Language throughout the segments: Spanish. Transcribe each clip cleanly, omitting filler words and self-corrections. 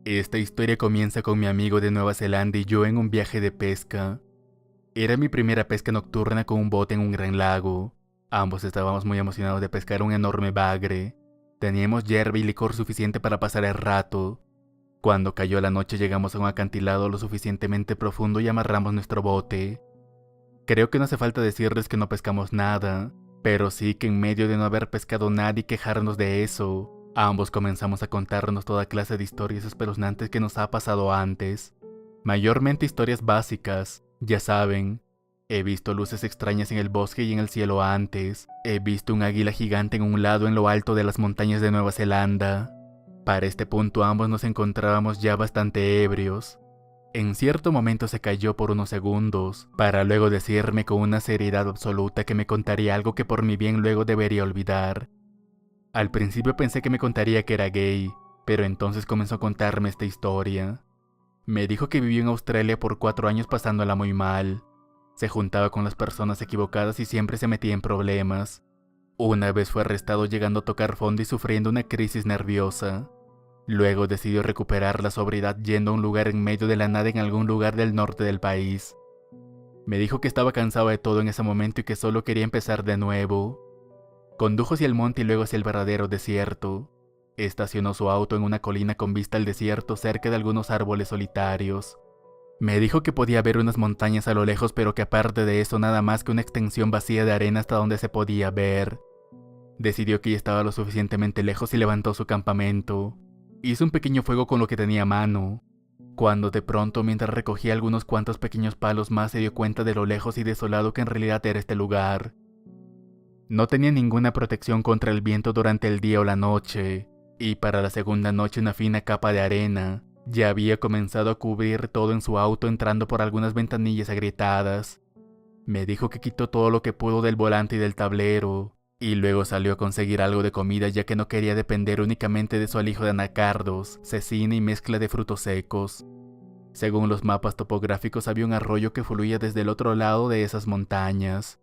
Esta historia comienza con mi amigo de Nueva Zelanda y yo en un viaje de pesca. Era mi primera pesca nocturna con un bote en un gran lago. Ambos estábamos muy emocionados de pescar un enorme bagre. Teníamos yerba y licor suficiente para pasar el rato. Cuando cayó la noche llegamos a un acantilado lo suficientemente profundo y amarramos nuestro bote. Creo que no hace falta decirles que no pescamos nada, pero sí que en medio de no haber pescado nada y quejarnos de eso, ambos comenzamos a contarnos toda clase de historias espeluznantes que nos ha pasado antes. Mayormente historias básicas, ya saben. He visto luces extrañas en el bosque y en el cielo antes. He visto un águila gigante en un lado en lo alto de las montañas de Nueva Zelanda. Para este punto ambos nos encontrábamos ya bastante ebrios. En cierto momento se calló por unos segundos, para luego decirme con una seriedad absoluta que me contaría algo que por mi bien luego debería olvidar. Al principio pensé que me contaría que era gay, pero entonces comenzó a contarme esta historia. Me dijo que vivió en Australia por 4 años pasándola muy mal. Se juntaba con las personas equivocadas y siempre se metía en problemas. Una vez fue arrestado llegando a tocar fondo y sufriendo una crisis nerviosa. Luego decidió recuperar la sobriedad yendo a un lugar en medio de la nada en algún lugar del norte del país. Me dijo que estaba cansado de todo en ese momento y que solo quería empezar de nuevo. Condujo hacia el monte y luego hacia el verdadero desierto. Estacionó su auto en una colina con vista al desierto cerca de algunos árboles solitarios. Me dijo que podía ver unas montañas a lo lejos, pero que aparte de eso nada más que una extensión vacía de arena hasta donde se podía ver. Decidió que ya estaba lo suficientemente lejos y levantó su campamento. Hizo un pequeño fuego con lo que tenía a mano. Cuando de pronto, mientras recogía algunos cuantos pequeños palos más, se dio cuenta de lo lejos y desolado que en realidad era este lugar. No tenía ninguna protección contra el viento durante el día o la noche, y para la segunda noche una fina capa de arena ya había comenzado a cubrir todo en su auto entrando por algunas ventanillas agrietadas. Me dijo que quitó todo lo que pudo del volante y del tablero, y luego salió a conseguir algo de comida ya que no quería depender únicamente de su alijo de anacardos, cecina y mezcla de frutos secos. Según los mapas topográficos había un arroyo que fluía desde el otro lado de esas montañas.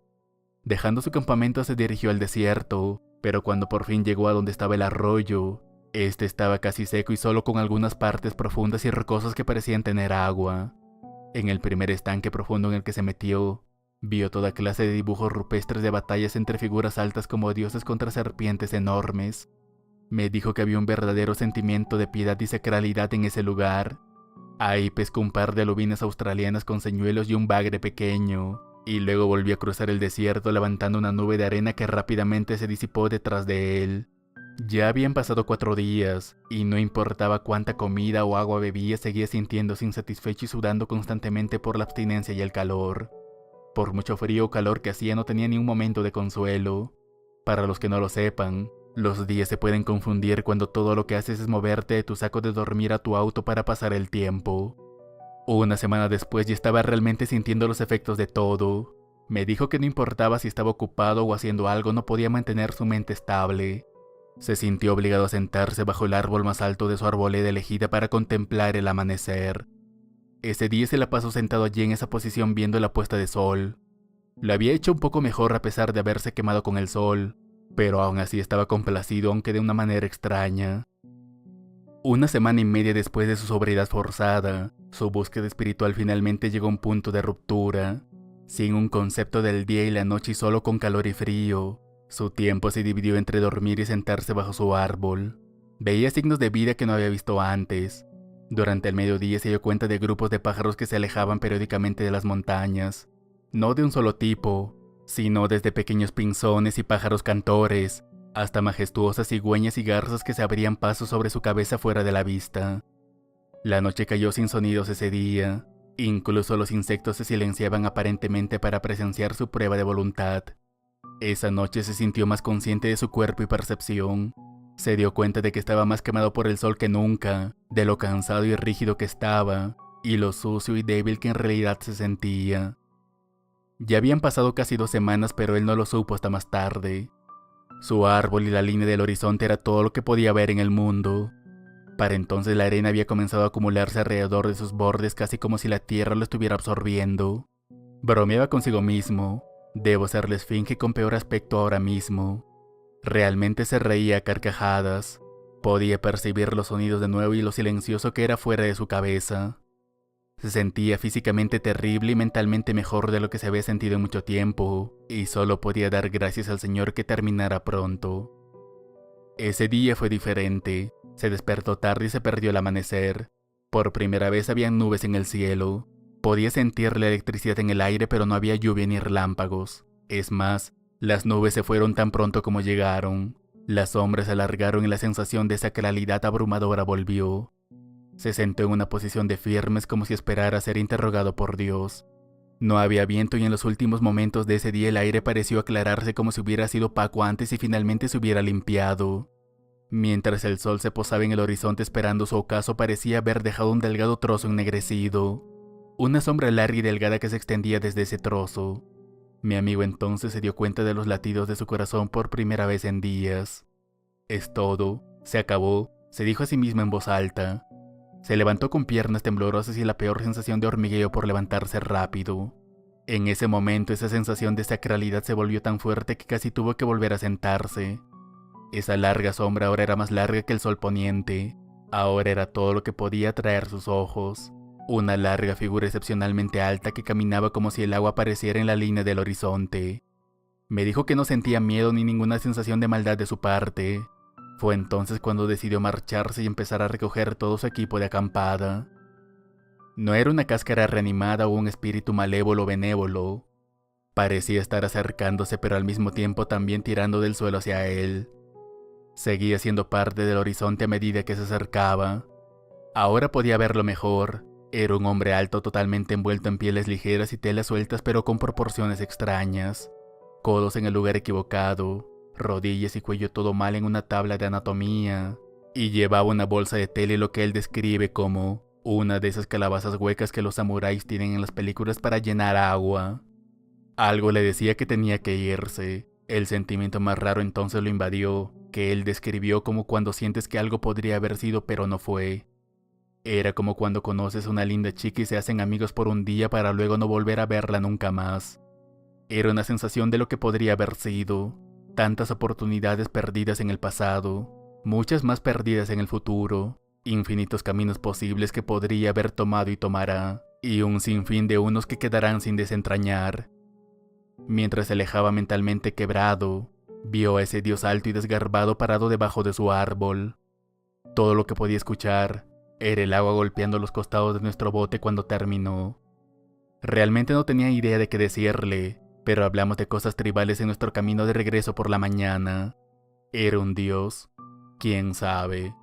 Dejando su campamento se dirigió al desierto, pero cuando por fin llegó a donde estaba el arroyo, este estaba casi seco y solo con algunas partes profundas y rocosas que parecían tener agua. En el primer estanque profundo en el que se metió, vio toda clase de dibujos rupestres de batallas entre figuras altas como dioses contra serpientes enormes. Me dijo que había un verdadero sentimiento de piedad y sacralidad en ese lugar. Ahí pescó un par de lubines australianas con señuelos y un bagre pequeño, y luego volvió a cruzar el desierto levantando una nube de arena que rápidamente se disipó detrás de él. Ya habían pasado 4 días, y no importaba cuánta comida o agua bebía, seguía sintiéndose insatisfecho y sudando constantemente por la abstinencia y el calor. Por mucho frío o calor que hacía no tenía ni un momento de consuelo. Para los que no lo sepan, los días se pueden confundir cuando todo lo que haces es moverte de tu saco de dormir a tu auto para pasar el tiempo. Una semana después ya estaba realmente sintiendo los efectos de todo. Me dijo que no importaba si estaba ocupado o haciendo algo, no podía mantener su mente estable. Se sintió obligado a sentarse bajo el árbol más alto de su arboleda elegida para contemplar el amanecer. Ese día se la pasó sentado allí en esa posición viendo la puesta de sol. Lo había hecho un poco mejor a pesar de haberse quemado con el sol, pero aún así estaba complacido, aunque de una manera extraña. Una semana y media después de su sobriedad forzada, su búsqueda espiritual finalmente llegó a un punto de ruptura. Sin un concepto del día y la noche y solo con calor y frío, su tiempo se dividió entre dormir y sentarse bajo su árbol. Veía signos de vida que no había visto antes. Durante el mediodía se dio cuenta de grupos de pájaros que se alejaban periódicamente de las montañas. No de un solo tipo, sino desde pequeños pinzones y pájaros cantores, hasta majestuosas cigüeñas y garzas que se abrían paso sobre su cabeza fuera de la vista. La noche cayó sin sonidos ese día. Incluso los insectos se silenciaban aparentemente para presenciar su prueba de voluntad. Esa noche se sintió más consciente de su cuerpo y percepción. Se dio cuenta de que estaba más quemado por el sol que nunca, de lo cansado y rígido que estaba, y lo sucio y débil que en realidad se sentía. Ya habían pasado casi 2 semanas, pero él no lo supo hasta más tarde. Su árbol y la línea del horizonte era todo lo que podía ver en el mundo. Para entonces la arena había comenzado a acumularse alrededor de sus bordes casi como si la tierra lo estuviera absorbiendo. Bromeaba consigo mismo. Debo ser la esfinge con peor aspecto ahora mismo. Realmente se reía a carcajadas. Podía percibir los sonidos de nuevo y lo silencioso que era fuera de su cabeza. Se sentía físicamente terrible y mentalmente mejor de lo que se había sentido en mucho tiempo, y solo podía dar gracias al Señor que terminara pronto. Ese día fue diferente. Se despertó tarde y se perdió el amanecer. Por primera vez habían nubes en el cielo. Podía sentir la electricidad en el aire, pero no había lluvia ni relámpagos. Es más, las nubes se fueron tan pronto como llegaron. Las sombras se alargaron y la sensación de sacralidad abrumadora volvió. Se sentó en una posición de firmes como si esperara ser interrogado por Dios. No había viento y en los últimos momentos de ese día el aire pareció aclararse como si hubiera sido opaco antes y finalmente se hubiera limpiado. Mientras el sol se posaba en el horizonte esperando su ocaso, parecía haber dejado un delgado trozo ennegrecido. Una sombra larga y delgada que se extendía desde ese trozo. Mi amigo entonces se dio cuenta de los latidos de su corazón por primera vez en días. Es todo, se acabó, se dijo a sí mismo en voz alta. Se levantó con piernas temblorosas y la peor sensación de hormigueo por levantarse rápido. En ese momento esa sensación de sacralidad se volvió tan fuerte que casi tuvo que volver a sentarse. Esa larga sombra ahora era más larga que el sol poniente. Ahora era todo lo que podía atraer sus ojos. Una larga figura excepcionalmente alta que caminaba como si el agua apareciera en la línea del horizonte. Me dijo que no sentía miedo ni ninguna sensación de maldad de su parte. Fue entonces cuando decidió marcharse y empezar a recoger todo su equipo de acampada. No era una cáscara reanimada o un espíritu malévolo o benévolo. Parecía estar acercándose, pero al mismo tiempo también tirando del suelo hacia él. Seguía siendo parte del horizonte a medida que se acercaba. Ahora podía verlo mejor. Era un hombre alto totalmente envuelto en pieles ligeras y telas sueltas pero con proporciones extrañas. Codos en el lugar equivocado, rodillas y cuello todo mal en una tabla de anatomía. Y llevaba una bolsa de tela y lo que él describe como una de esas calabazas huecas que los samuráis tienen en las películas para llenar agua. Algo le decía que tenía que irse. El sentimiento más raro entonces lo invadió, que él describió como cuando sientes que algo podría haber sido pero no fue. Era como cuando conoces a una linda chica y se hacen amigos por un día para luego no volver a verla nunca más. Era una sensación de lo que podría haber sido. Tantas oportunidades perdidas en el pasado, muchas más perdidas en el futuro, infinitos caminos posibles que podría haber tomado y tomará, y un sinfín de unos que quedarán sin desentrañar. Mientras se alejaba mentalmente quebrado, vio a ese dios alto y desgarbado parado debajo de su árbol. Todo lo que podía escuchar era el agua golpeando los costados de nuestro bote cuando terminó. Realmente no tenía idea de qué decirle, pero hablamos de cosas tribales en nuestro camino de regreso por la mañana. ¿Era un dios? ¿Quién sabe?